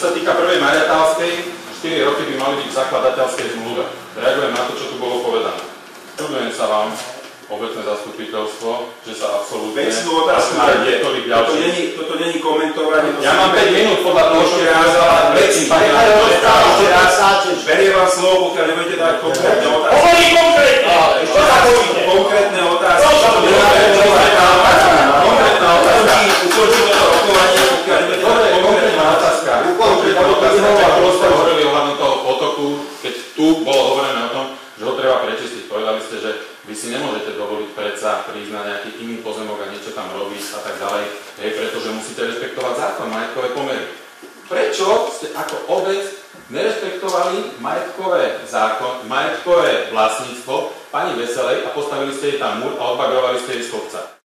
sa týka prvej Mariatálskej, 4 roky by mali byť v zakladateľskej zmluve. Reagujem na to, čo tu bolo povedané. Čudujem sa vám, obecné zastupiteľstvo, že sa absolútne... Vecnú otázku, toto není komentovanie. Ja mám 5 minút podľa toho, čo ja beriem vám slovo, pokiaľ nebudete dať konkrétne otázky. Hovorí konkrétne! Ešte raz konkrétne otázky. Konkrétna otázka. Ukončím toto rokovanie, pokiaľ nebudete dať konkrétna otázka. Konkrétna otázka, bolo ste hovorili ohľadom toho potoku, keď tu bolo hovorené o tom, že ho treba prečistiť. Povedali ste, že vy si nemôžete dovoliť predsa prísť na nejaký iný pozemok a niečo tam robiť a tak ďalej, pretože musíte rešpektovať zákon, majetkové pomery. Prečo ste ako obec nerešpektovali majetkové vlastníctvo pani Veselej a postavili ste jej tam múr a odbagrovali ste jej z kopca?